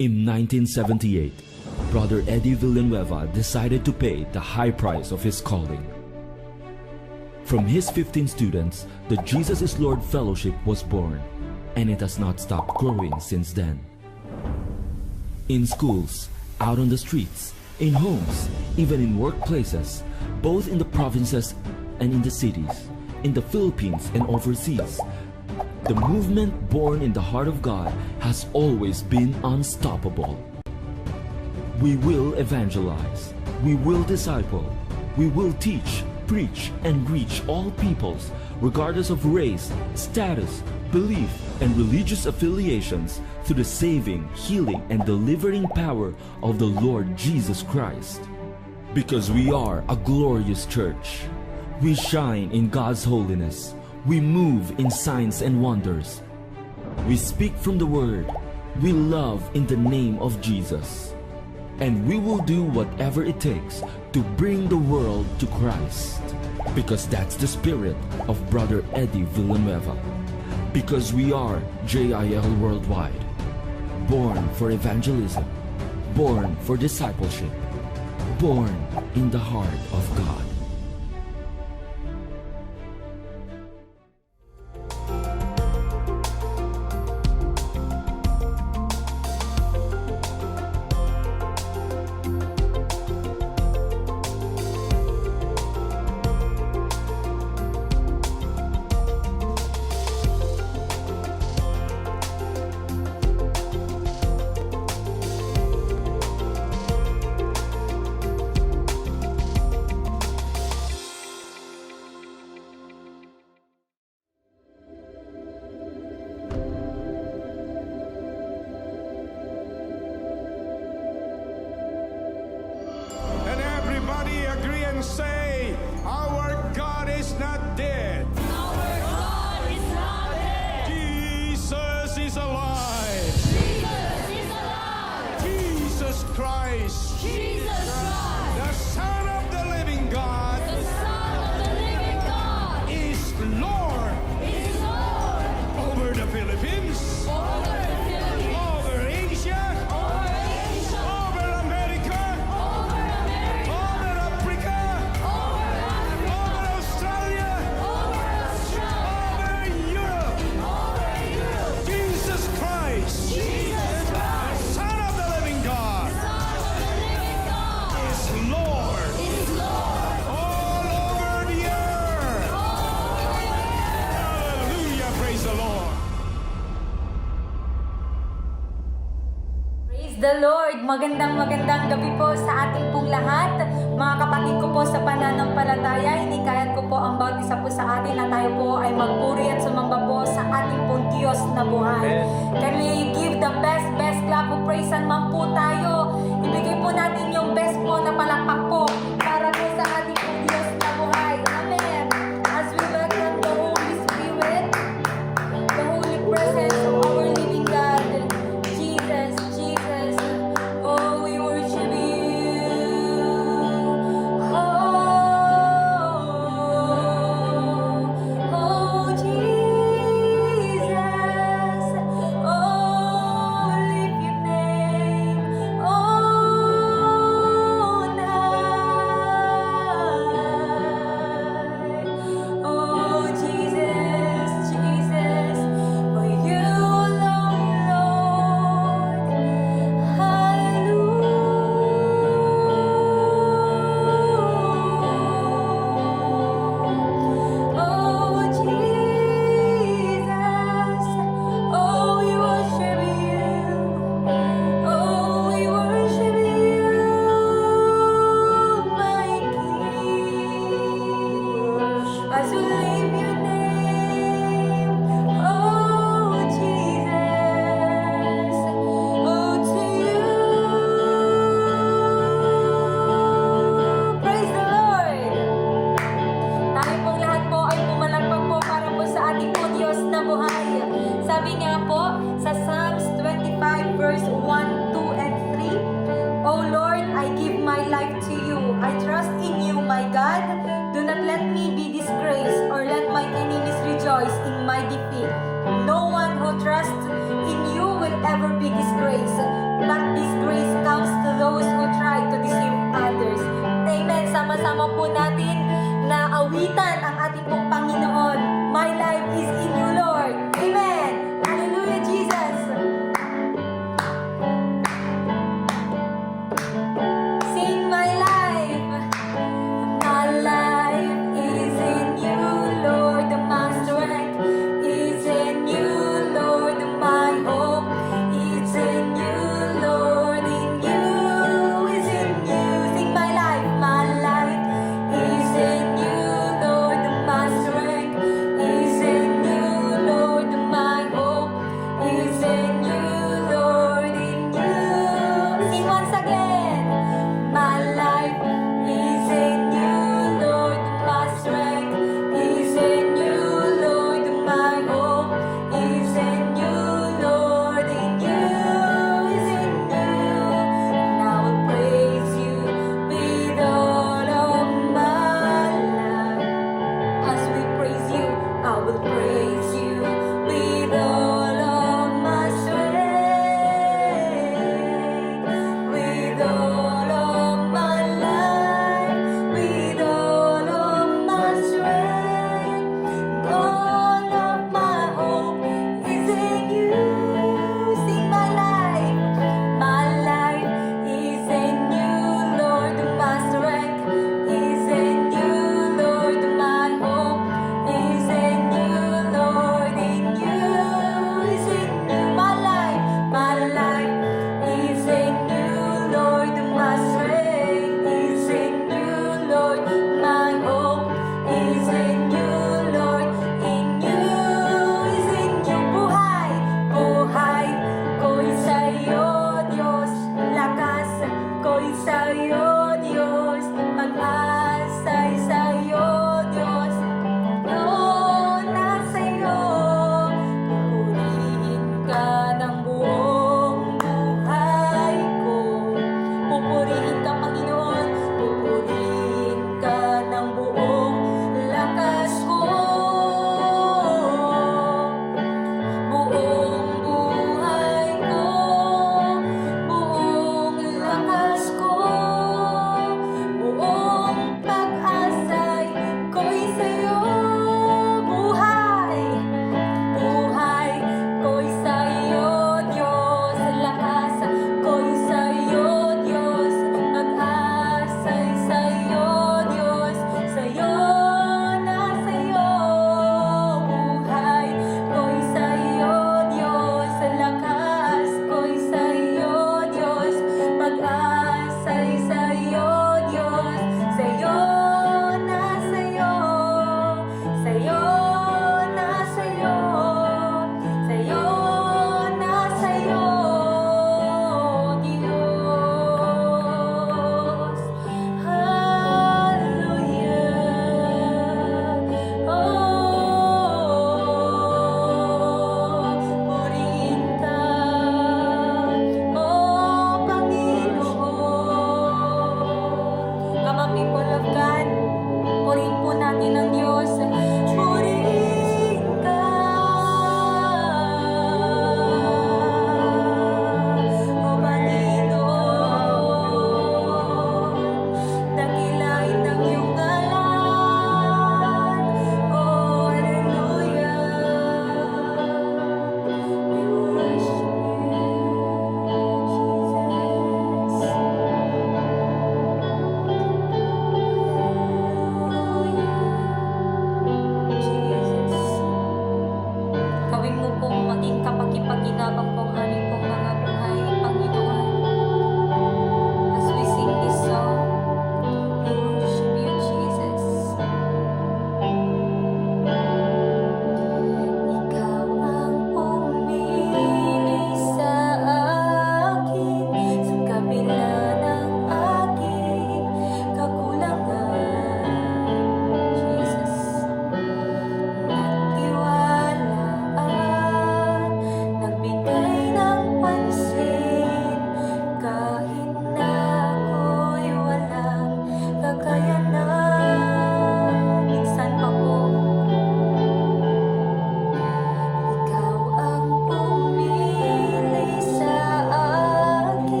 In 1978, Brother Eddie Villanueva decided to pay the high price of his calling. From his 15 students, the Jesus is Lord Fellowship was born, and it has not stopped growing since then. In schools, out on the streets, in homes, even in workplaces, both in the provinces and in the cities, in the Philippines and overseas, the movement born in the heart of God has always been unstoppable. We will evangelize, we will disciple, we will teach, preach, and reach all peoples, regardless of race, status, belief, and religious affiliations, through the saving, healing, and delivering power of the Lord Jesus Christ. Because we are a glorious church. We shine in God's holiness. We move in signs and wonders. We speak from the Word. We love in the name of Jesus. And we will do whatever it takes to bring the world to Christ. Because that's the spirit of Brother Eddie Villanueva. Because we are JIL Worldwide. Born for evangelism. Born for discipleship. Born in the heart of God. Agree and say, our God is not dead. Our God is not dead. Jesus is alive. Jesus is alive. Jesus Christ, Jesus Christ, the Son of the living God, the Son of the living God, is Lord is Lord over the Philippines, over the Philippines, over Asia, over Asia, over America, over America, over Africa, over Africa, over Australia, over Australia, over Europe. over Europe. Jesus Christ, Jesus Christ, Son of the living God, Son of the living God, is Lord is Lord all over the earth. Hallelujah, praise the Lord. Praise the Lord! Magandang gabi po sa ating pong lahat. Mga kapatid ko po sa pananampalataya, hinikayan ko po ang bawat isa po sa atin na tayo po ay magpuri at sumamba po sa ating pong Diyos na buhay. Can we give the best clap of praise and man po tayo? Ibigay po natin yung best po na palakpak po para po sa ating pong Diyos na buhay. Amen! As we welcome the Holy Spirit, the Holy Presence of our living God, Jesus, oh, we worship you. Oh, Jesus, oh, lift your name on high. Oh, Jesus, for you alone, Lord. Hallelujah. Oh, Jesus, oh, we worship you. Oh, we worship you, my King. As we lift your name, oh, Jesus, oh, to you. Praise the Lord! Tayo pong lahat po ay pumalakpak po para po sa ating po Diyos na buhay. Sabi niya po sa Psalms 25 verse 1, 2, and 3, O Lord, I give my life to you. I trust in you, my God. Do not let me be disgraced or let my enemies rejoice in my defeat. No one who trusts in you will ever be disgraced.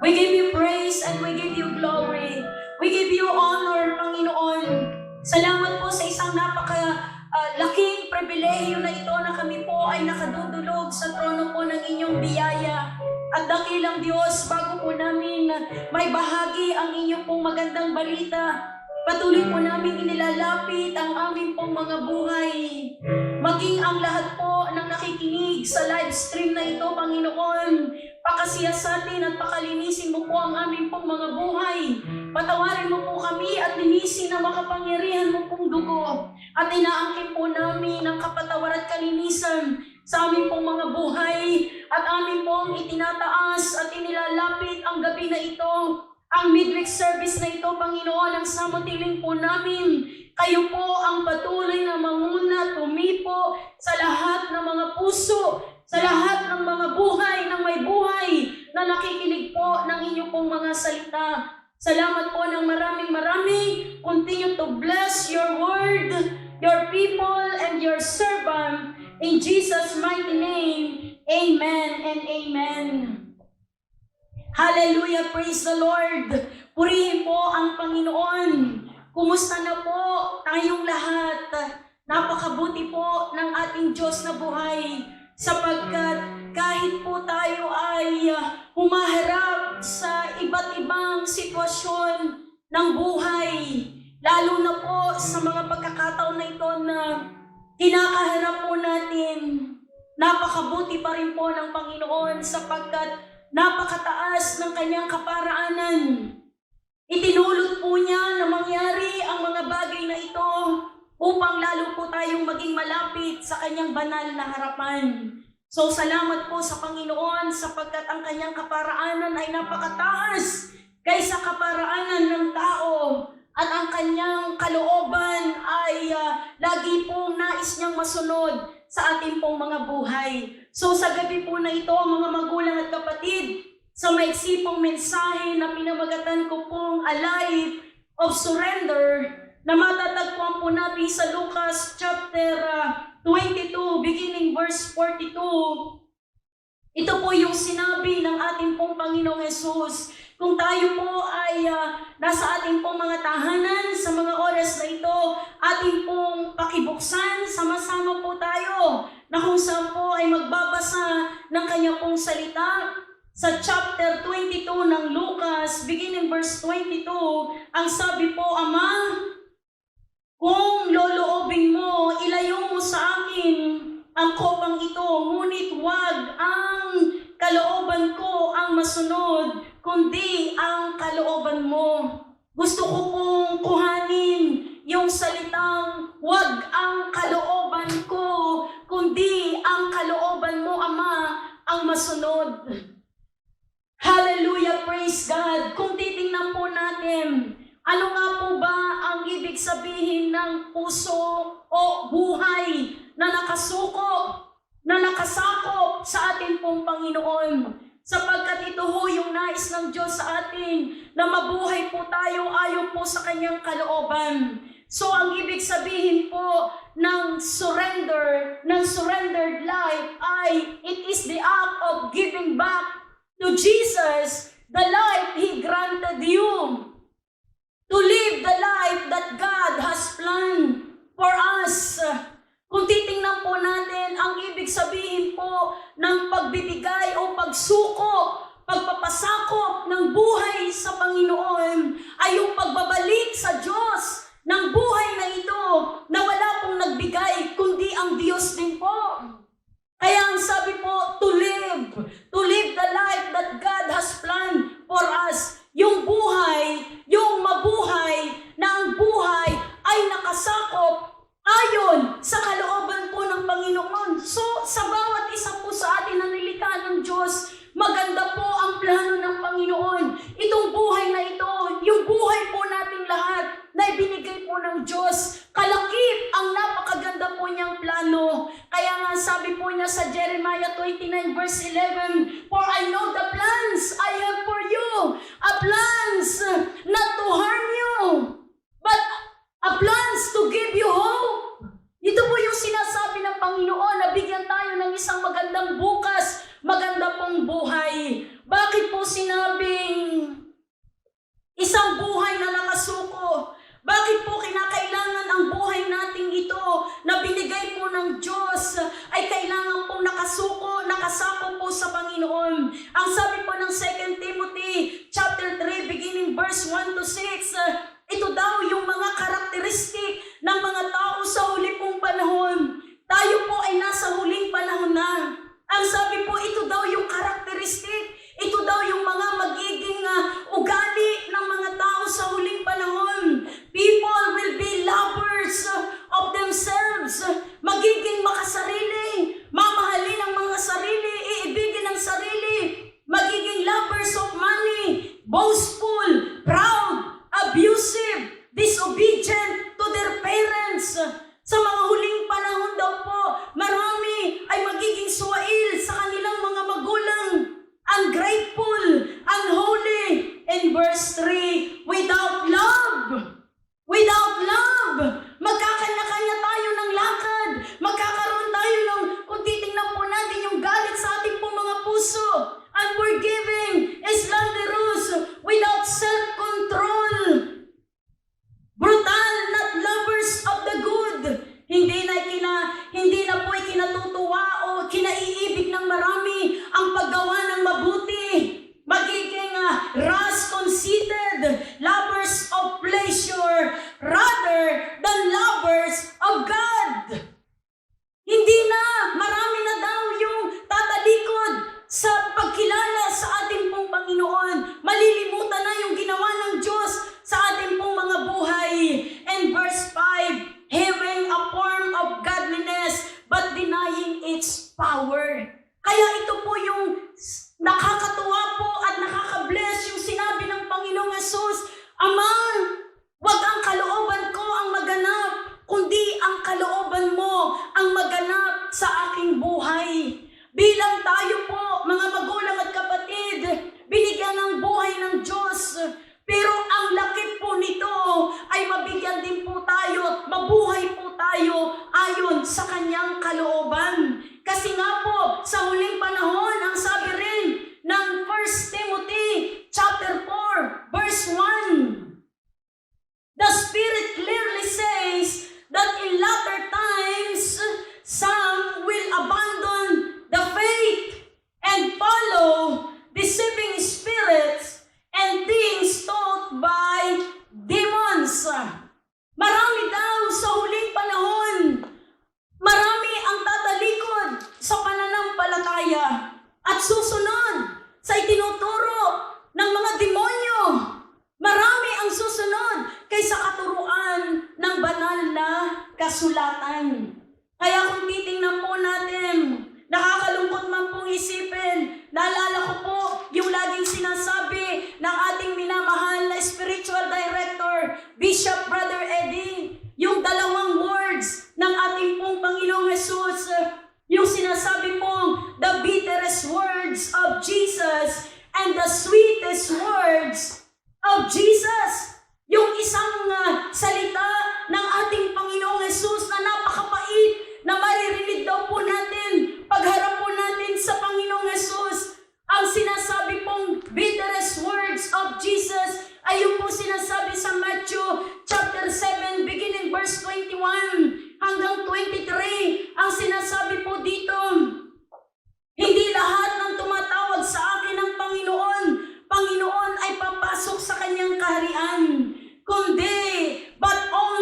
We give you praise and we give you glory. We give you honor, Panginoon. Salamat po sa isang laking pribilehiyo na ito na kami po ay nakadudulog sa trono po ng inyong biyaya. At dakilang Diyos, bago po namin may bahagi ang inyong pong magandang balita, patuloy po namin inilalapit ang aming pong mga buhay. Maging ang lahat po ng nakikinig sa live stream na ito, Panginoon, pakasiyasatin at pakalinisin mo po ang aming pong mga buhay. Patawarin mo po kami at linisin ang makapangyarihan mo pong dugo. At inaangkin po namin ang kapatawar at kalinisan sa aming pong mga buhay. At amin pong itinataas at inilalapit ang gabi na ito, ang midweek service na ito, Panginoon, ang samutiling po namin. Kayo po ang patuloy na manguna, tumipo sa lahat ng mga puso, sa lahat ng mga buhay, ng may buhay na nakikinig po ng inyong pong mga salita. Salamat po ng maraming. Continue to bless your word, your people, and your servant. In Jesus' mighty name, amen and amen. Hallelujah, praise the Lord. Purihin po ang Panginoon. Kumusta na po tayong lahat? Napakabuti po ng ating Diyos na buhay, sapagkat kahit po tayo ay humaharap sa iba't ibang sitwasyon ng buhay, lalo na po sa mga pagkakataon na ito na kinakaharap po natin, napakabuti pa rin po ng Panginoon sapagkat napakataas ng kanyang kaparaanan. Itinulot po niya na mangyari ang mga bagay na ito upang lalo po tayong maging malapit sa kanyang banal na harapan. So salamat po sa Panginoon sapagkat ang kanyang kaparaanan ay napakataas kaysa kaparaanan ng tao at ang kanyang kalooban ay lagi pong nais niyang masunod sa ating pong mga buhay. So sa gabi po na ito, mga magulang at kapatid, sa maiksi pong mensahe na pinamagatan ko pong A Life of Surrender, na matatagpuan po natin sa Lucas chapter 22, beginning verse 42. Ito po yung sinabi ng ating pong Panginoong Hesus. Kung tayo po ay nasa ating pong mga tahanan sa mga oras na ito, ating pong pakibuksan, sama-sama po tayo na kung saan po ay magbabasa ng kanya pong salita. Sa chapter 22 ng Lucas, beginning verse 22, ang sabi po, Ama, kung loloobin mo, ilayo mo sa akin ang kopang ito, ngunit wag ang kalooban ko ang masunod, kundi ang kalooban mo. Gusto ko pong kuhanin yung salitang, wag ang kalooban ko, kundi ang kalooban mo, Ama, ang masunod. Hallelujah, praise God. Kung titingnan po natin, ano nga po ba ang ibig sabihin ng puso o buhay na nakasuko, na nakasakop sa ating pong Panginoon? Sapagkat ito ho yung nais ng Diyos sa atin, na mabuhay po tayo ayon po sa kanyang kalooban. So ang ibig sabihin po ng surrender, ng surrendered life ay, it is the act of giving back to Jesus the life He granted you. To live the life that God has planned for us. Kung titingnan po natin, ang ibig sabihin po ng pagbibigay o pagsuko, pagpapasakop ng buhay sa Panginoon ay yung pagbabalik sa Diyos ng buhay na ito na wala pong nagbigay kundi ang Diyos din po. Kaya ang sabi po, to live the life that God has planned isang buhay na nakasuko. Bakit po kinakailangan ang buhay nating ito na binigay po ng Diyos ay kailangan pong nakasako po sa Panginoon? Ang sabi po ng 2 Timothy chapter 3 beginning verse 1 to 6, ito daw yung mga karakteristik ng mga tao sa huli pong panahon. Tayo po ay nasa huling panahon na. Ang sabi po, ito daw yung karakteristik, ito daw yung mga magiging ugali ng mga tao sa huling panahon. People will be lovers of themselves. Magiging makasarili, mamahalin ang mga sarili, iibigin ang sarili. Magiging lovers of money, boastful, proud, abusive, disobedient to their parents. Sa mga huling panahon daw po, marami ay magiging suwail sa kanilang mga magulang, ungrateful, unholy. In verse 3, without love, magkakanya-kanya tayo ng lakad, magkakaroon tayo ng, kung titingnan po natin yung galit sa ating pong mga puso, unforgiving, slanderous, without self-control, brutal, not lovers of the good, hindi na po ikinatutuwa o kinaiibig ng marami ang paggawa ng mabuti, magiging rash, conceited, lovers of pleasure rather than lovers of God. Hindi na, marami na daw yung tatalikod sa pagkilala sa ating pong Panginoon. Malilimutan na yung ginawa ng Diyos sa ating pong mga buhay. And verse 5, having a form of godliness but denying its power. Kaya ito po yung nakakatuwa po at nakaka-bless yung sinabi ng Panginoong Hesus, Ama, wag ang kalooban ko ang maganap, kundi ang kalooban mo ang maganap sa aking buhay. Bilang tayo po, mga magulang at kapatid, binigyan ng buhay ng Diyos. Pero ang lakip po nito ay mabigyan din po tayo, mabuhay po tayo ayon sa kanyang kalooban. Kasi nga po, sa huling panahon, ang sabi rin ng 1 Timothy chapter 4, verse 1, the Spirit clearly says that in latter times, some will abandon the faith and follow deceiving spirits and things taught by demons. Marami daw sa huling panahon, marami ang tatalikod sa pananampalataya at susunod sa itinuturo ng mga demonyo. Marami ang susunod kaysa katuruan ng banal na kasulatan. Kaya kung titingnan po natin, nakakalungkot man pong isipin, naalala ko po yung laging sinasabi ng ating minamahal na spiritual director, Bishop Brother Eddie, yung dalawang words ng ating pong Panginoong Hesus, yung sinasabi pong the bitterest words of Jesus and the sweetest words of Jesus. Yung isang salita ng ating Panginoong Hesus na napakapait na maririnig daw po natin pagharap po natin sa Panginoong Hesus. Ang sinasabi pong bitterest words of Jesus ay yung po sinasabi sa Matthew chapter 7 beginning verse 21 hanggang 23. Ang sinasabi po dito, hindi lahat ng tumatawag sa akin ng Panginoon ay papasok sa kanyang kaharian, kundi but only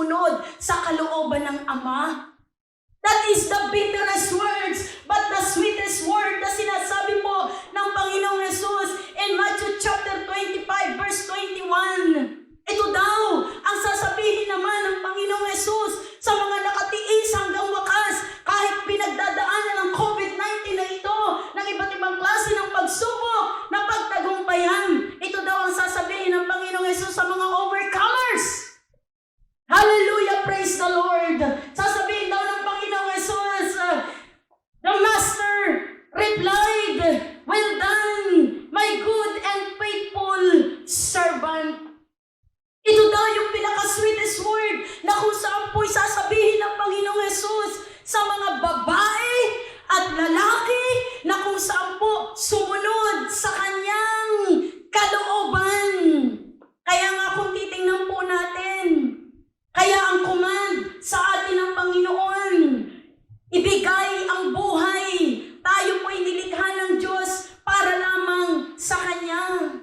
sumunod sa kalooban ng Ama. That is the bitterest words, but the sweetest word na sinasabi po ng Panginoong Jesus in Matthew chapter 25 verse 21. Ito daw ang sasabihin naman ng Panginoong Jesus sa mga nakatiis hanggang wakas kahit pinagdadaanan ng COVID-19 na ito, ng iba't ibang klase ng pagsubok na pagtagumpayan. Ito daw ang sasabihin ng Panginoong Jesus sa mga overcomers. Hallelujah, praise the Lord. Sasabihin daw ng Panginoong Jesus, the Master replied, "Well done, my good and faithful servant." Ito daw yung pinaka-sweetest word na kung saan po'y sasabihin ng Panginoong Jesus sa mga babae at lalaki na kung saan po sumunod sa kanyang kalooban. Kaya nga kung titingnan po natin, kaya ang command sa atin ng Panginoon, ibigay ang buhay. Tayo po'y nilikha ng Diyos para lamang sa Kanya.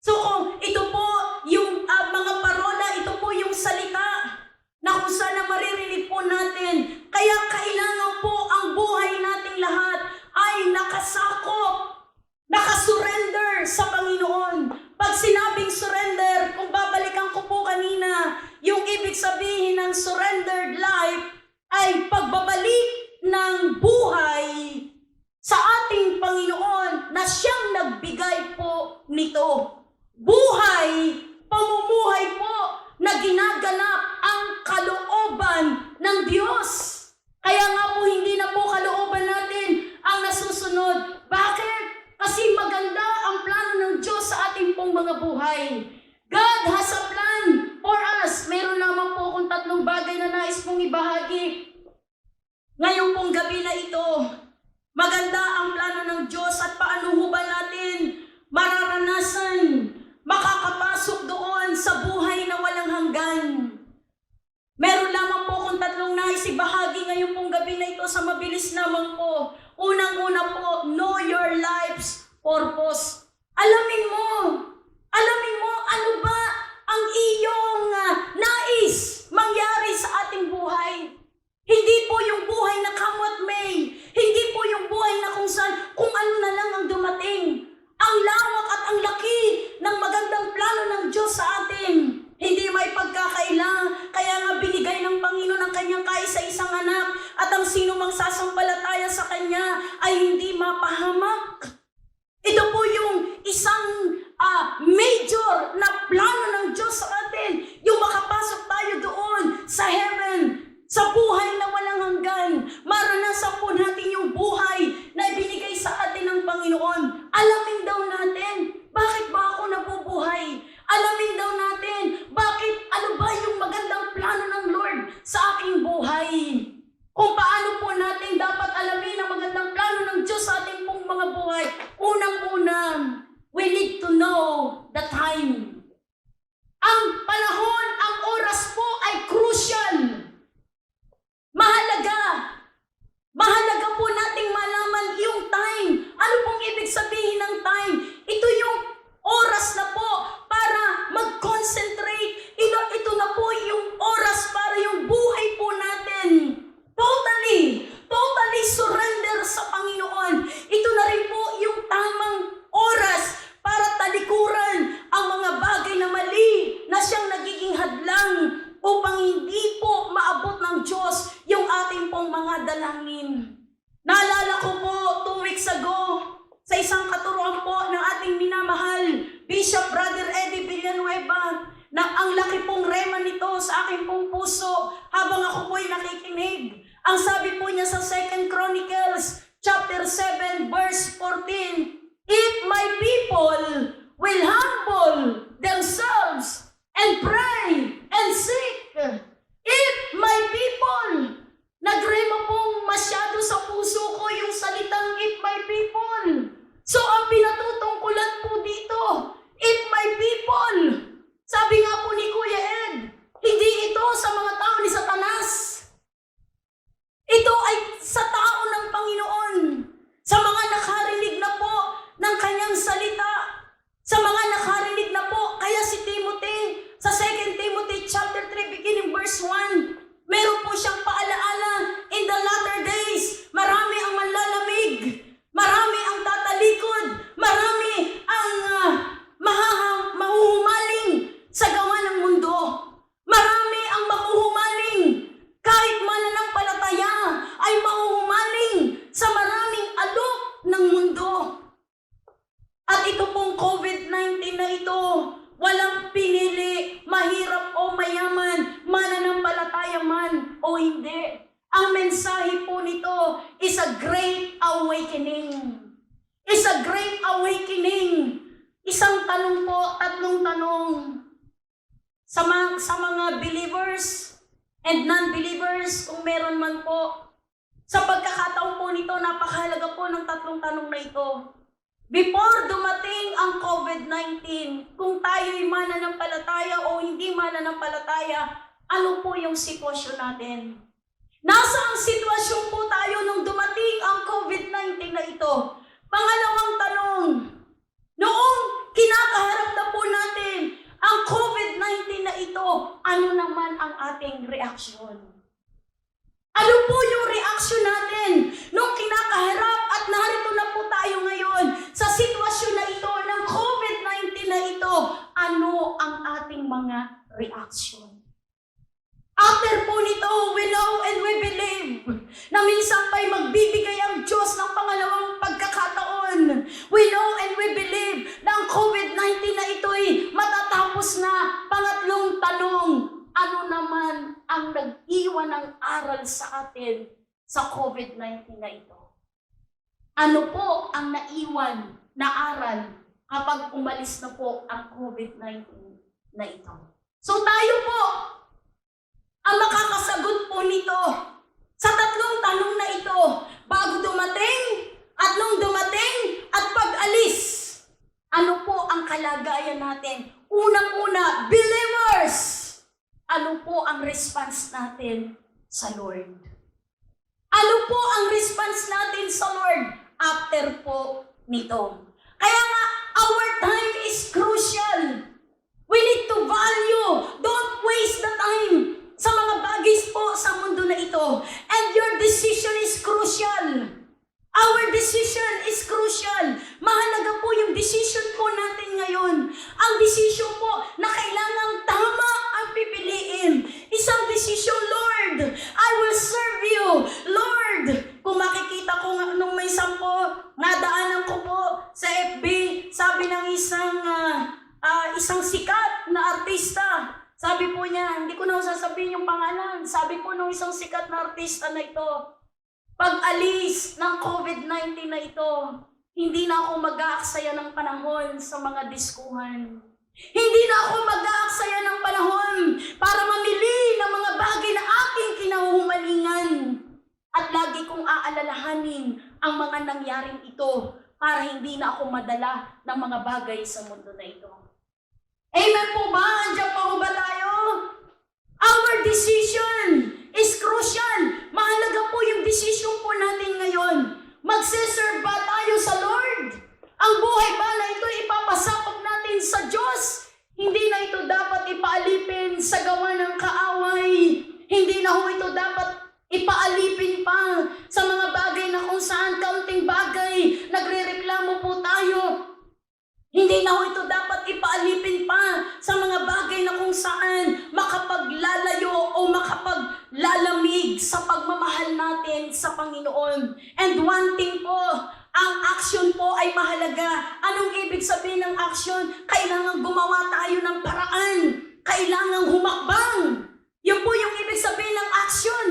So kung ito po yung mga parola, ito po yung salita na kung saan maririnig po natin. Kaya kailangan po ang buhay nating lahat ay nakasakop, nakasurrender sa Panginoon. Pag sinabing surrender, kung babalikan ko po kanina, yung ibig sabihin ng surrendered life ay pagbabalik ng buhay sa ating Panginoon na siyang nagbigay po nito. Buhay, pamumuhay po na ginaganap ang kalooban ng Diyos. Kaya nga po hindi na po kalooban natin ang nasusunod. Bakit? Kasi maganda ang plano ng Diyos sa ating pong mga buhay. God has a plan for us. Meron naman po akong 3 bagay na nais pong ibahagi. Ngayong pong gabi na ito, maganda ang plano ng Diyos at paano ho ba natin mararanasan, makakapasok doon sa buhay na walang hanggan. Meron lamang po akong 3 nais ibahagi ngayong pong gabi na ito sa mabilis lamang po. Unang-una po, know your life's purpose. Alamin mo ano ba ang iyong nais mangyari sa ating buhay. Hindi po yung buhay na come what may. Hindi po yung buhay na kung saan, kung ano na lang ang dumating. Ang lawak at ang laki ng magandang plano ng Diyos sa atin. Hindi may pagkakaila. Kaya nga binigay ng Panginoon ang kanyang kaisa-isang anak at ang sino mang sasampalataya sa kanya ay hindi mapahamak. Ito po yung isang major na plano ng Diyos sa atin. Yung makapasok tayo doon sa heaven, sa buhay na walang hanggan. Maranasan po natin yung buhay na ibinigay sa atin ng Panginoon. Alamin daw natin, bakit ba ako nabubuhay? Alamin daw natin, bakit, ano ba yung magandang plano ng Lord sa aking buhay? Kung paano po natin dapat alamin ang magandang plano ng Diyos sa ating pong mga buhay. Unang-una, we need to know the time. Ang panahon, ang oras po ay crucial. Mahalaga po nating malaman yung time. Ano pong ibig sabihin ng time? Ito yung oras na po para mag-concentrate. Ito na po yung oras para yung buhay po natin totally surrender sa Panginoon. Ito na rin po yung tamang oras para talikuran ang mga bagay na mali na siyang nagiging hadlang upang hindi po maabot ng Diyos yung ating pong mga dalangin. Naalala ko po 2 weeks ago sa isang katuruan po ng ating minamahal Bishop Brother Eddie Villanueva na ang laki pong rema nito sa aking pong puso habang ako po'y nakikinig. Ang sabi po niya sa 2 Chronicles chapter 7 verse 14, "If my people will humble themselves and pray and seek." If my people, nagrema pong masyado sa puso ko yung salitang if my people. So ang pinatutungkulan po dito, if my people. Sabi nga po ni Kuya Ed, hindi ito sa mga tao ni Satanas. Ito ay sa tao ng Panginoon. Sa mga nakarinig na po ng kanyang salita. Sa mga nakarinig na po, kaya si Timothy, verse 1, meron po siyang paalaala, in the latter days, marami ang manlalamig, marami ang tatalikod, marami ang mahuhumaling sa gawa ng mundo. Marami ang mahuhumaling, kahit mananampalataya ay mahuhumaling sa maraming alok ng mundo. At ito pong COVID-19 na ito, walang pinili, mahirap o mayaman, mananampalataya man o hindi. Ang mensahe po nito is a great awakening. Is a great awakening. Isang tanong po, tatlong tanong. Sa mga believers and non-believers, kung meron man po, sa pagkakataon po nito, napakahalaga po ng tatlong tanong na ito. Before dumating ang COVID-19, kung tayo'y mananampalataya o hindi mananampalataya, ano po yung sitwasyon natin? Nasa ang sitwasyon po tayo nung dumating ang COVID-19 na ito? Pangalawang tanong, noong kinakaharap na po natin ang COVID-19 na ito, ano naman ang ating reaksyon? Ano po yung reaksyon natin nung kinakaharap at narito na po tayo ngayon sa sitwasyon na ito ng COVID-19 na ito? Ano ang ating mga reaksyon? After po nito, we know and we believe na minsan pa'y magbibigay ang Diyos ng pangalawang pagkakataon. We know and we believe na ang COVID-19 na ito'y matatapos na. Pangatlong tanong, ano naman ang nag-iwan ng aral sa atin sa COVID-19 na ito? Ano po ang naiwan na aral kapag umalis na po ang COVID-19 na ito? So tayo po ang makakasagot po nito sa tatlong tanong na ito, bago dumating at nung dumating at pag-alis. Ano po ang kalagayan natin? Unang-una, believers! Ano po ang response natin sa Lord? Ano po ang response natin sa Lord after po nito? Kaya nga, our time is crucial. We need to value. Don't waste the time sa mga bagay po sa mundo na ito. And your decision is crucial. Our decision is crucial. Mahalaga po yung decision po natin ngayon. Ang decision po na kailangang tama ang pipiliin. Isang decision, Lord, I will serve you. Lord, kung makikita ko nung may sampo, nadaanan ko po sa FB, sabi ng isang sikat na artista, sabi po niya, hindi ko na sasabihin yung pangalan, sabi po nung isang sikat na artista na ito, pag-alis ng COVID-19 na ito, hindi na ako mag-aaksaya ng panahon sa mga diskuhan. Hindi na ako mag-aaksaya ng panahon para mamili ng mga bagay na aking kinahuhumalingan. At lagi kong aalalahanin ang mga nangyaring ito para hindi na ako madala ng mga bagay sa mundo na ito. Amen po ba? Andiyan pa ho ba tayo? Our decision is crucial. Mahalaga po yung decision po natin ngayon. Magsiserve ba tayo sa Lord? Ang buhay ba na ito ipapasakop natin sa Diyos? Hindi na ito dapat ipaalipin sa gawa ng kaaway. Hindi na ho ito dapat ipaalipin pa sa mga bagay na kung saan kaunting bagay, nagre-reklamo po tayo. Hindi na ho ito dapat ipaalipin pa sa mga bagay na kung saan makapaglalayo o makapaglalamig sa pagmamahal natin sa Panginoon. And one thing po, ang action po ay mahalaga. Anong ibig sabihin ng action? Kailangan gumawa tayo ng paraan. Kailangan humakbang. Yun po yung ibig sabihin ng action.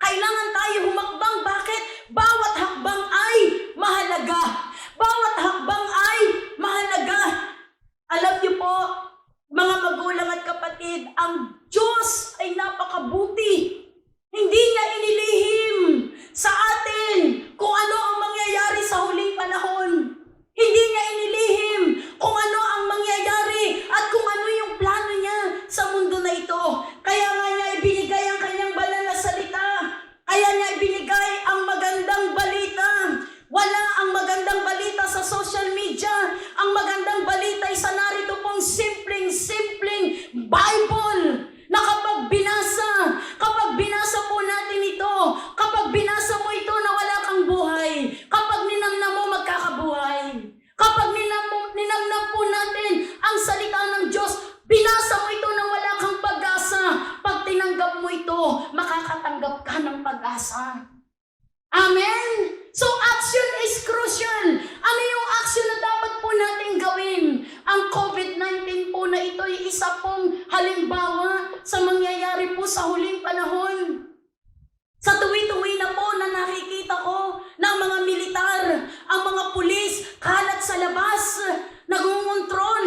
Kailangan tayo humakbang. Bakit? Bawat hakbang ay mahalaga. Bawat hakbang ay mahalaga. Alam niyo po, mga magulang at kapatid, ang Diyos ay napakabuti. Hindi niya inilihim sa atin kung ano ang mangyayari sa huling panahon. Hindi niya inilihim kung ano ang mangyayari at kung ano yung plano niya sa mundo na ito. ito, makakatanggap ka ng pag-asa. Amen? So action is crucial. Ano yung action na dapat po natin gawin? Ang COVID-19 po na ito ay isa pong halimbawa sa mangyayari po sa huling panahon. Sa tuwi-tuwi na po na nakikita ko ng mga militar, ang mga pulis, kalat sa labas, nagkukontrol.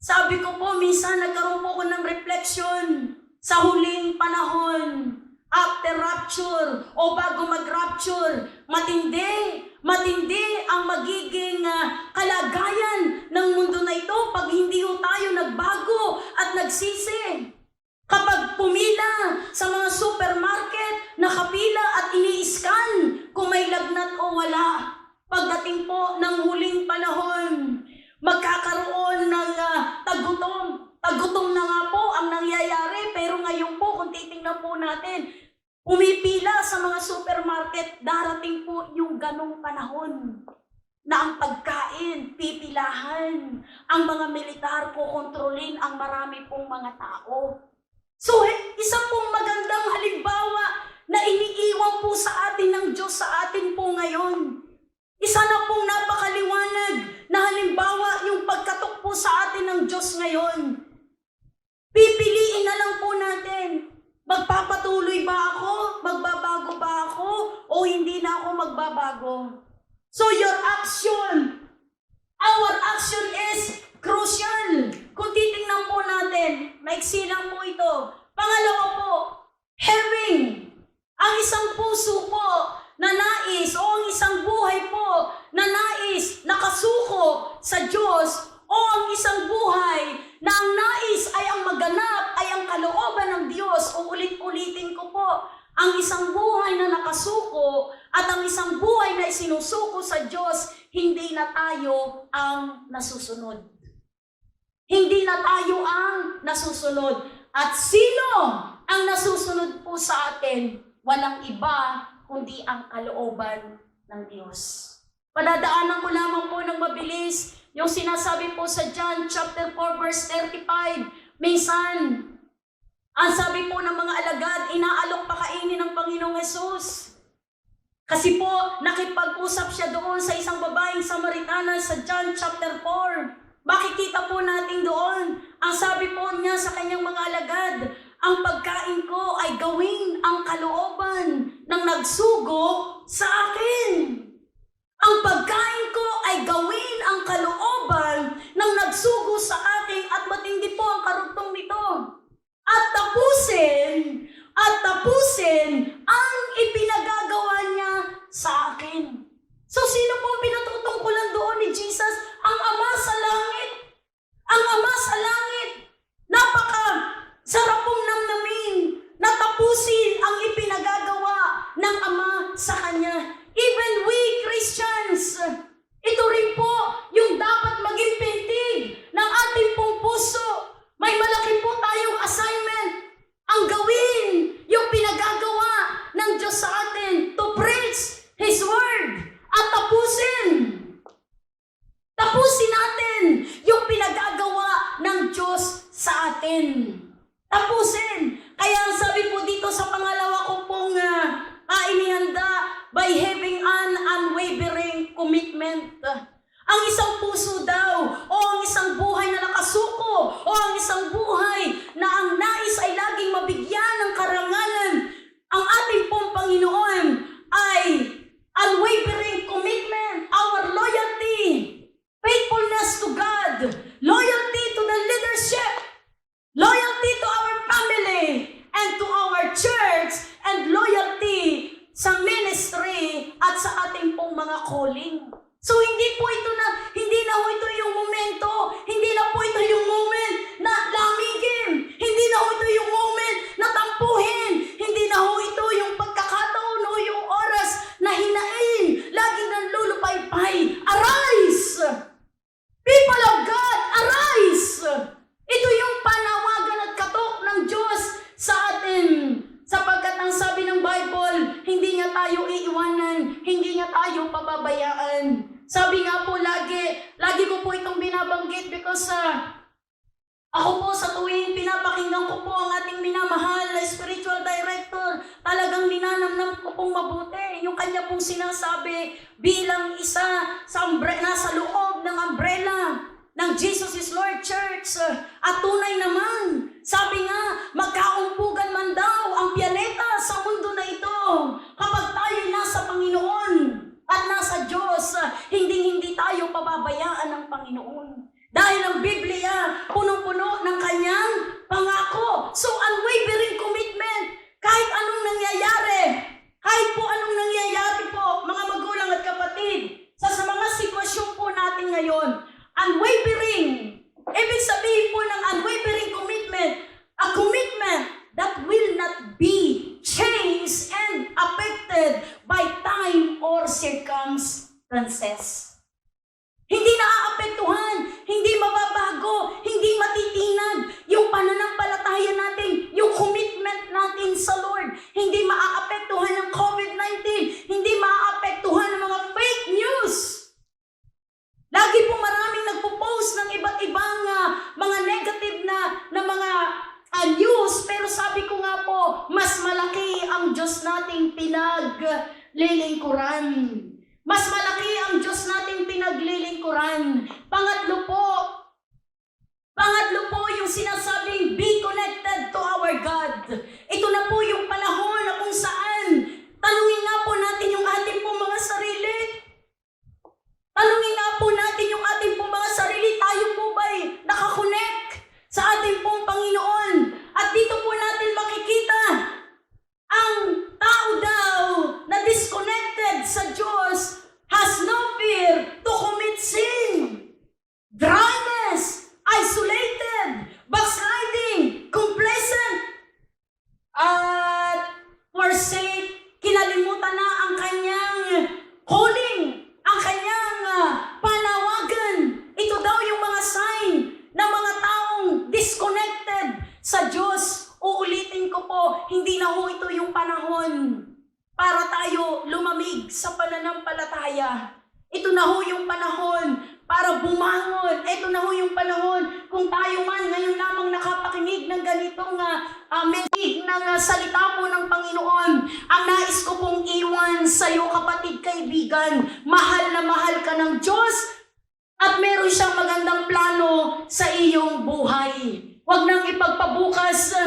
Sabi ko po, minsan nagkaroon po ko ng reflection sa huling panahon. After rapture o bago mag-rapture, matindi ang magiging kalagayan ng mundo na ito pag hindi ho tayo nagbago at nagsisi. Kapag pumila sa mga supermarket, nakapila at ini-scan kung may lagnat o wala. Pagdating po ng huling panahon, magkakaroon ng tagutom. Tagutom na nga po ang nangyayari, pero ngayon po kung titingnan po natin, pumipila sa mga supermarket, darating po yung ganong panahon na ang pagkain, pipilahan, ang mga militar po kontrolin ang marami pong mga tao. So, isa pong magandang halimbawa na iniiwan po sa atin ng Diyos sa atin po ngayon. Isa na pong napakaliwanag na halimbawa yung pagkatok po sa atin ng Diyos ngayon. Pipiliin na lang po natin, magpapatuloy ba ako? Magbabago ba ako? O hindi na ako magbabago? So your action, our action is crucial. Kung titingnan po natin, maiksi lang po ito. Pangalawa po, having ang isang puso po na nais o ang isang buhay po na nais nakasuko sa Diyos o ang isang buhay na ang nais ay ang maganap ay ang kalooban ng Diyos. O ulit-ulitin ko po, ang isang buhay na nakasuko at ang isang buhay na isinusuko sa Diyos, hindi na tayo ang nasusunod. Hindi na tayo ang nasusunod. At sino ang nasusunod po sa atin? Walang iba kundi ang kalooban ng Diyos. Padadaanan ko lamang po ng mabilis yung sinasabi po sa John chapter 4 verse 35. Minsan, ang sabi po ng mga alagad, inaalok pakainin ng Panginoong Hesus. Kasi po, nakipag-usap siya doon sa isang babaeng Samaritana sa John chapter 4. Makikita po natin doon, ang sabi po niya sa kanyang mga alagad, ang pagkain ko ay gawin ang kalooban ng nagsugo sa akin. Ang pagkain ko ay gawin ang kalooban ng nagsugo sa akin at matindi po ang karugtong nito. At tapusin ang ipinagagawa niya sa akin. So sino po ang pinatutungkulan doon ni Jesus? Ang Ama sa langit. Ang Ama sa langit. Sarap pong namnamin na tapusin ang ipinagagawa ng Ama sa Kanya. Even we Christians, ito rin po yung dapat maging pintig ng ating pong puso. May malaki po tayong assignment. Ang gawin yung pinagagawa ng Diyos sa atin to preach His Word at tapusin natin yung pinagagawa ng Diyos sa atin. Tapusin. Kaya ang sabi po dito sa pangalawa ko pong inihanda, by having an unwavering commitment. Ang isang puso daw, o ang isang buhay na nakasuko, o ang isang buhay na ang nais ay laging mabigyan ng karangalan, ang ating pong Panginoon ay unwavering commitment, our loyalty, faithfulness to God, loyalty to the leadership, loyalty to our family, and to our church, and loyalty sa ministry at sa ating pong mga calling. So hindi na ho ito yung momento, hindi na po ito yung moment na lamigin, hindi na ho ito yung moment na tampuhin, hindi na ho ito yung pagkakataon o yung oras na hinain, laging nanlulupaypay. Arise! People of God, arise! Ito yung panawagan at katok ng Diyos sa atin. Sapagkat ang sabi ng Bible, hindi niya tayo iiwanan, hindi niya tayo pababayaan. Sabi nga po lagi ko po itong binabanggit because ako po sa tuwing pinapakinggan ko po ang ating sinasabi bilang isa sa nasa loob ng umbrella ng Jesus is Lord Church. At tunay naman, sabi nga, magkaumpugan man daw ang pianeta sa mundo na ito. Kapag tayo nasa Panginoon at nasa Diyos, hindi tayo pababayaan ng Panginoon. Dahil ang Biblia, punong-puno ng kanyang pangako. So, unwavering commitment, kahit anong nangyayari, kahit po anong nangyayari po, mga magulang at kapatid, sa mga sitwasyon po natin ngayon, unwavering. Ibig sabihin po ng unwavering commitment, a commitment that will not be changed and affected by time or circumstances. Hindi naaapektuhan, hindi mababago, hindi matitinag yung pananampalataya natin, yung commitment natin sa Lord. Hindi maaapektuhan ng COVID-19, hindi maaapektuhan ng mga fake news. Lagi po maraming nagpo-post ng iba't ibang mga negative na mga news, pero sabi ko nga po, mas malaki ang Diyos nating pinaglilingkuran. Mas malaki ang Diyos nating pinaglilingkuran. Pangatlo po yung sinasabing be connected to our God. Ito na po yung panahon na kung saan tanungin nga po natin yung ating po mga sarili. Tanungin nga po natin yung ating po mga sarili. Tayo po ba'y nakakonect sa ating pong Panginoon? At dito po natin makikita ang tao daw na disconnected sa Diyos has no fear to commit sin. Dryness, isolated, backsliding, complacent, at forsake, kinalimutan na ang kanyang calling, ang kanyang panawagan. Ito daw yung mga sign ng mga taong disconnected sa Diyos. Uulitin ko po, hindi na ho ito yung panahon para tayo lumamig sa pananampalataya. Ito na ho yung panahon para bumangon. Ito na ho yung panahon kung tayo man ngayon lamang nakapakinig ng ganitong message ng salita po ng Panginoon. Ang nais ko pong iwan sa iyo, kapatid, kaibigan, mahal na mahal ka ng Diyos at meron siyang magandang plano sa iyong buhay. Huwag nang ipagpabukas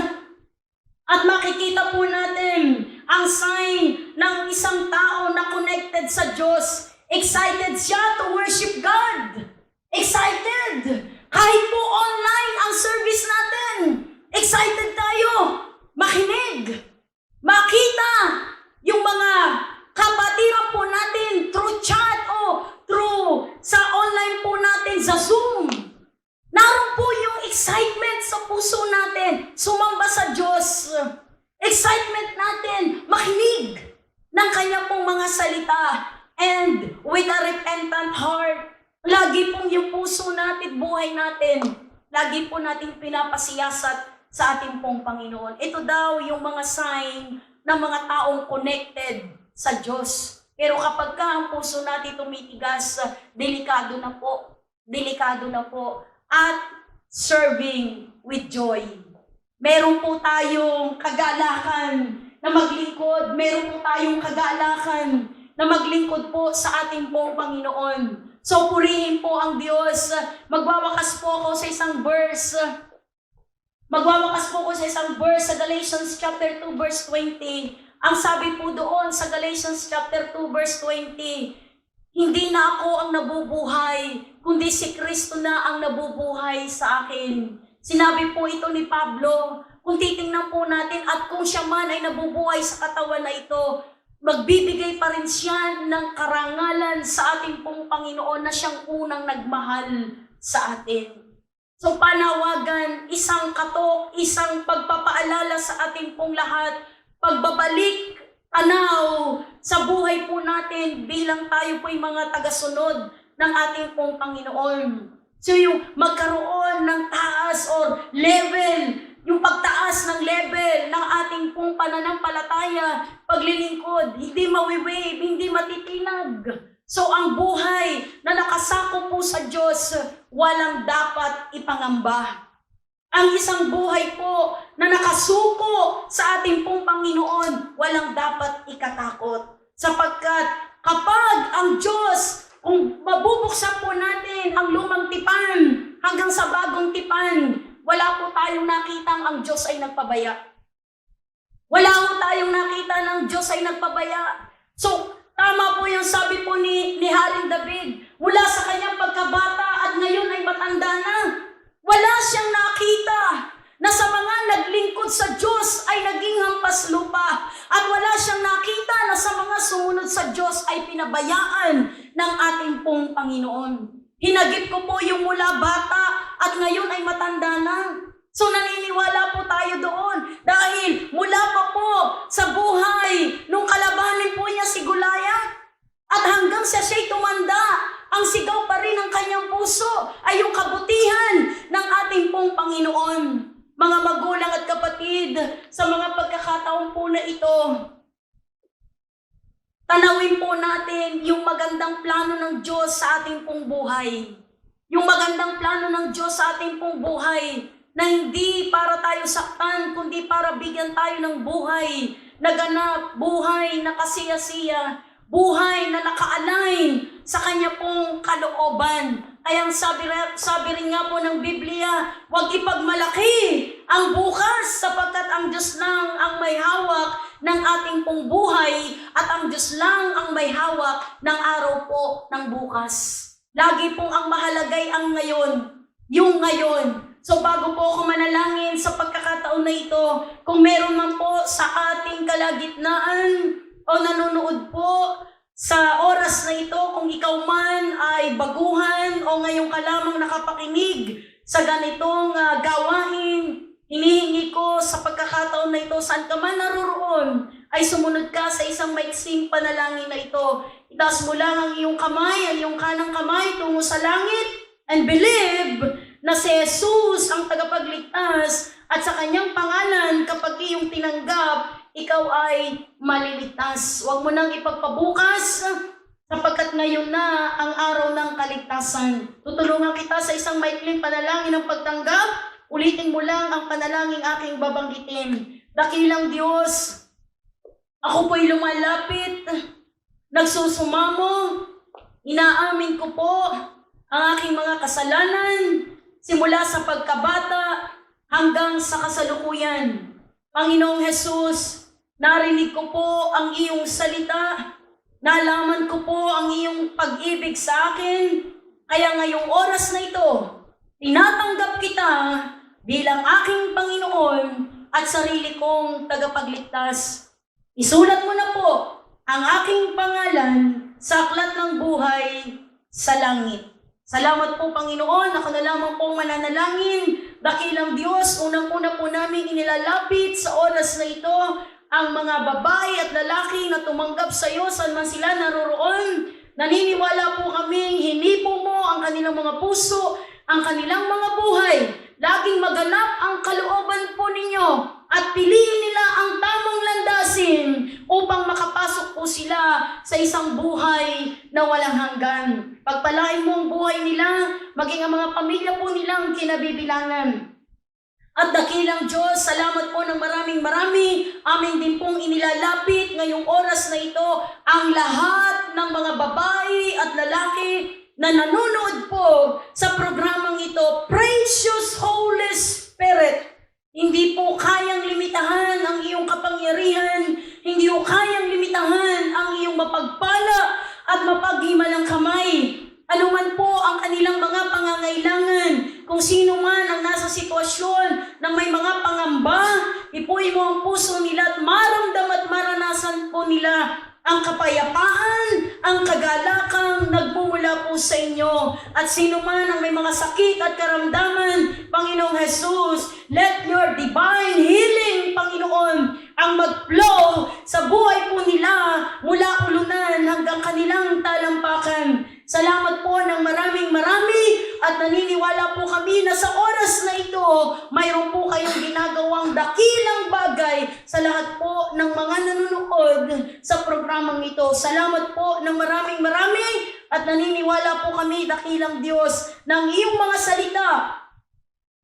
at makikita po natin ang sign ng isang tao na connected sa Diyos. Excited siya to worship God. Excited. Kahit po online ang service natin, excited tayo makinig, makita yung mga kapatiran po natin through chat o through sa online po natin sa Zoom. Naroon po yung excitement sa puso natin, sumamba sa Diyos. Excitement natin, makinig ng kanya pong mga salita. And with a repentant heart, lagi pong yung puso natin, buhay natin, lagi po natin pinapasiyasat sa ating pong Panginoon. Ito daw yung mga sign ng mga taong connected sa Diyos. Pero kapag ang puso natin tumitigas, delikado na po. Delikado na po. At serving with joy. Meron po tayong kagalakan na maglingkod. Meron po tayong kagalakan na maglingkod po sa ating pong Panginoon. So purihin po ang Diyos. Magwawakas po ako sa isang verse. Sa Galatians chapter 2 verse 20. Ang sabi po doon sa Galatians chapter 2 verse 20, hindi na ako ang nabubuhay, kundi si Kristo na ang nabubuhay sa akin. Sinabi po ito ni Pablo. Kung titingnan po natin at kung siya man ay nabubuhay sa katawan na ito, magbibigay pa rin siya ng karangalan sa ating pong Panginoon na siyang unang nagmahal sa atin. So panawagan, isang katok, isang pagpapaalala sa ating pong lahat, pagbabalik tanaw sa buhay po natin bilang tayo po'y mga tagasunod ng ating pong Panginoon. So yung magkaroon ng taas or level, yung pagtaas ng level ng ating pong pananampalataya, paglilingkod, hindi mawiwave, hindi matitinag. So ang buhay na nakasako po sa Diyos, walang dapat ipangamba. Ang isang buhay po na nakasuko sa ating pong Panginoon, walang dapat ikatakot. Sapagkat kapag ang Diyos, kung mabubuksan po natin ang lumang tipan hanggang sa bagong tipan, wala po tayong nakitang ang Diyos ay nagpabaya. Wala po tayong nakita ng Diyos ay nagpabaya. So, tama po yung sabi po ni Haring David, mula sa kanyang pagkabata at ngayon ay matanda na. Wala siyang nakita na sa mga naglingkod sa Diyos ay naging hampas lupa. At wala siyang nakita na sa mga sumunod sa Diyos ay pinabayaan ng ating pong Panginoon. Hinagip ko po yung mula bata at ngayon ay matanda na. So naniniwala po tayo doon dahil mula pa po sa buhay nung kalabanin po niya si Goliath at hanggang siya'y tumanda, ang sigaw pa rin ng kanyang puso ay yung kabutihan ng ating pong Panginoon. Mga magulang at kapatid, sa mga pagkakataon po na ito, tanawin po natin yung magandang plano ng Diyos sa ating pong buhay. Yung magandang plano ng Diyos sa ating pong buhay na hindi para tayo saktan, kundi para bigyan tayo ng buhay na ganap, buhay na kasiyasiya, buhay na naka-align sa kanya pong kalooban. Kaya sabi rin nga po ng Biblia, huwag ipagmalaki ang bukas sapagkat ang Diyos lang ang may hawak ng ating pong buhay at ang Diyos lang ang may hawak ng araw po ng bukas. Lagi pong ang mahalagay ang ngayon, yung ngayon. So bago po ako manalangin sa pagkakataon na ito, kung meron man po sa ating kalagitnaan o nanonood po sa oras na ito, kung ikaw man ay baguhan o ngayon ka lamang nakapakinig sa ganitong gawain, hinihingi ko sa pagkakataon na ito, saan ka man naroroon, ay sumunod ka sa isang maiksing panalangin na ito. Itaas mo lang ang iyong kamay, ang iyong kanang kamay tungo sa langit, and believe na si Jesus ang tagapagligtas at sa kanyang pangalan kapag iyong tinanggap, ikaw ay maliligtas. Huwag mo nang ipagpabukas sapagkat ngayon na ang araw ng kaligtasan. Tutulungan kita sa isang maikling panalangin ng pagtanggap. Ulitin mo lang ang panalangin aking babanggitin. Dakilang Diyos, ako po'y lumalapit, nagsusumamo, inaamin ko po ang aking mga kasalanan simula sa pagkabata hanggang sa kasalukuyan. Panginoong Jesus, narinig ko po ang iyong salita, nalaman ko po ang iyong pag-ibig sa akin, kaya ngayong oras na ito, tinatanggap kita bilang aking Panginoon at sarili kong tagapagligtas. Isulat mo na po ang aking pangalan sa aklat ng buhay sa langit. Salamat po Panginoon, ako na lamang pong mananalangin. Dakilang Diyos, unang-una po namin inilalapit sa oras na ito ang mga babae at lalaki na tumanggap sa iyo saan man sila naroroon. Naniniwala po kaming hinipo mo ang kanilang mga puso, ang kanilang mga buhay. Laging maganap ang kalooban po ninyo at piliin nila ang tamang landasin upang makapasok po sila sa isang buhay na walang hanggan. Pagpalain mo ang buhay nila, maging ang mga pamilya po nilang kinabibilangan. At dakilang Diyos, salamat po ng maraming-marami. Amin din pong inilalapit ngayong oras na ito ang lahat ng mga babae at lalaki na nanonood po sa programang ito. Precious Holy Spirit, hindi po kayang limitahan ang iyong kapangyarihan, hindi po kayang limitahan ang iyong mapagpala at mapaghimalang kamay. Ano man po ang kanilang mga pangangailangan, kung sino man ang nasa sitwasyon na may mga pangamba, ipuin mo ang puso nila at maramdam at maranasan po nila ang kapayapaan, ang kagalakang nagmumula po sa inyo. At sino man ang may mga sakit at karamdaman, Panginoong Jesus, let your divine healing, Panginoon, ang mag-flow sa buhay po nila mula ulunan hanggang kanilang talampakan. Salamat po ng maraming-marami at naniniwala po kami na sa oras na ito, mayroon po kayong ginagawang dakilang bagay sa lahat po ng mga nanonood sa programang ito. Salamat po ng maraming-marami at naniniwala po kami, dakilang Diyos, ng iyong mga salita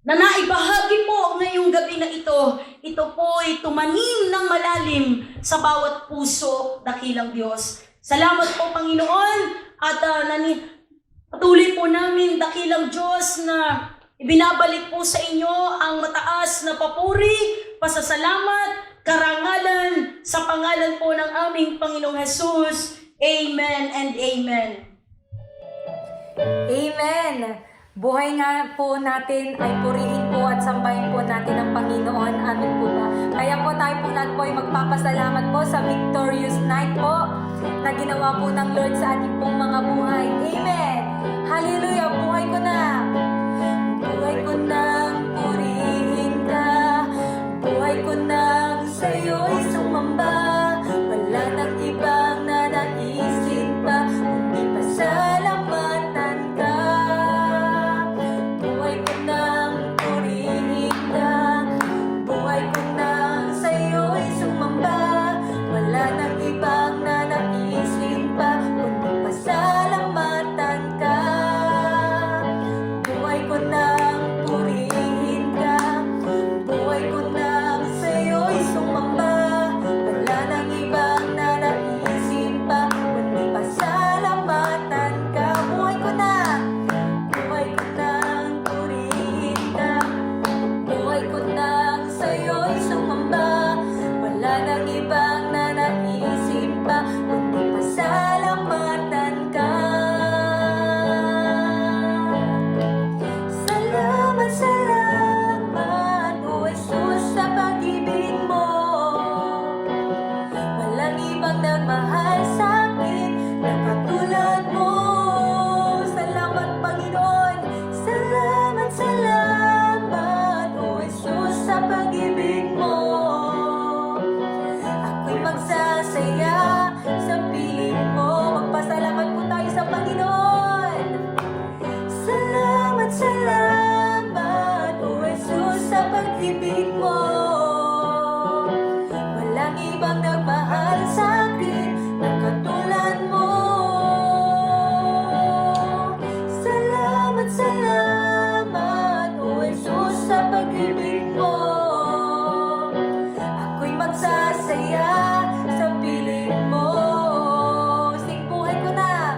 na naibahagi po ngayong gabi na ito. ito po ay tumanim ng malalim sa bawat puso, dakilang Diyos. Salamat po, Panginoon, at patuloy po namin, dakilang Diyos, na ibinabalik po sa inyo ang mataas na papuri, pasasalamat, karangalan sa pangalan po ng aming Panginoong Jesus. Amen and amen. Amen! Buhay nga po natin ay purihin po at sambahin po natin ang Panginoon. Amen po ba? Kaya po tayo po lahat po ay magpapasalamat po sa victorious night po na ginawa po ng Lord sa ating pong mga buhay. Amen! Hallelujah! Buhay ko na! Buhay ko nang purihin ka. Buhay ko nang sa'yo'y sumamba. Wala nang ibang nanaisin pa, kundi pasalamatan ka. Buhay ko nang purihin ka. Buhay ko nang sa'yo'y sumamba. Wala nang ibang nanaisin pa, kundi pasalamatan ka. Buhay ko nang purihin ka. Buhay ko nang sa'yo'y sumamba. Wala nang ibang nanaisin pa, kundi pasalamatan ka. Buhay ko na. Buhay ko nang purihin ka. Buhay ko nang sa'yo'y sumamba. Wala nang ibang nanaisin pa, kundi pasalamatan ka. Salamat, salamat, O Jesus, sa pag-ibig mo. Walang ibang nagmahal sa'kin na katulad mo. Salamat, Panginoon. Salamat, salamat, O Jesus, sa pag-ibig mo. Ako'y magsasaya sa piling mo. Magpasalamat po tayo sa Panginoon. Salamat, salamat, O Jesus, sa pag-ibig mo. Walang ibang nagmahal sa'kin na katulad mo. Salamat, salamat, O Jesus, sa pag-ibig mo. Ako'y magsasaya sa piling mo. Sing buhay ko na.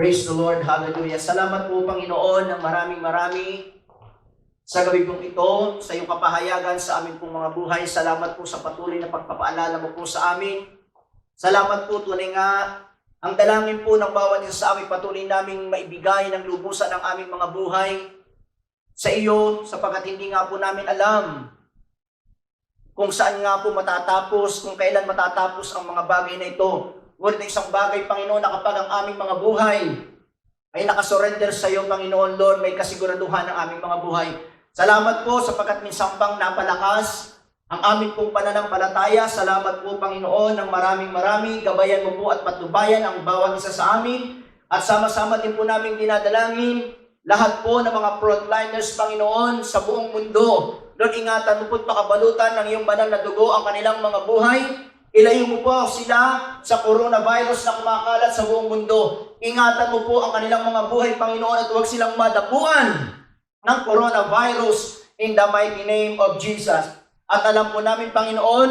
Praise the Lord. Hallelujah. Salamat po, Panginoon, ng maraming sa gabi pong ito, sa iyong kapahayagan sa amin pong mga buhay. Salamat po sa patuloy na pagpapaalala mo po sa amin. Salamat po, tunay nga, ang dalangin po ng bawat isa sa amin, patuloy naming maibigay ng lubusan ng aming mga buhay sa iyo, sapagkat hindi nga po namin alam kung saan nga po matatapos, kung kailan matatapos ang mga bagay na ito. Ngunit isang bagay, Panginoon, na kapag ang aming mga buhay ay nakasurrender sa iyo, Panginoon, Lord, may kasiguraduhan ang aming mga buhay. Salamat po sapagkat minsan pang napalakas ang aming pong pananampalataya. Salamat po, Panginoon, ng maraming. Gabayan mo po at patnubayan ang bawat isa sa amin. At sama-sama din po namin dinadalangin lahat po ng mga frontliners, Panginoon, sa buong mundo. Lord, ingatan mo po at pakabalutan ng iyong banal na dugo ang kanilang mga buhay. Ilayo mo po sila sa coronavirus na kumakalat sa buong mundo. Ingatan mo po ang kanilang mga buhay, Panginoon, at huwag silang madapuan ng coronavirus in the mighty name of Jesus. At alam po namin, Panginoon,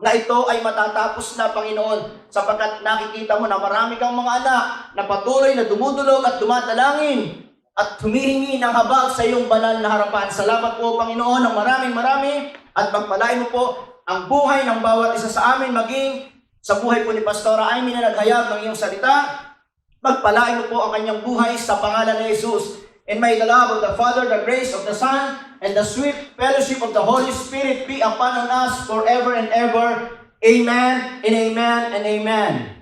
na ito ay matatapos na, Panginoon, sapagkat nakikita mo na marami kang mga anak na patuloy na dumudulog at dumadalangin at humihingi ng habag sa iyong banal na harapan. Salamat po, Panginoon, ng marami at magpalain mo po ang buhay ng bawat isa sa amin, maging sa buhay po ni Pastora Amy na naghayag ng iyong salita. Magpalain mo po ang kanyang buhay sa pangalan ni Jesus. And may the love of the Father, the grace of the Son, and the sweet fellowship of the Holy Spirit be upon us forever and ever. Amen and amen and amen.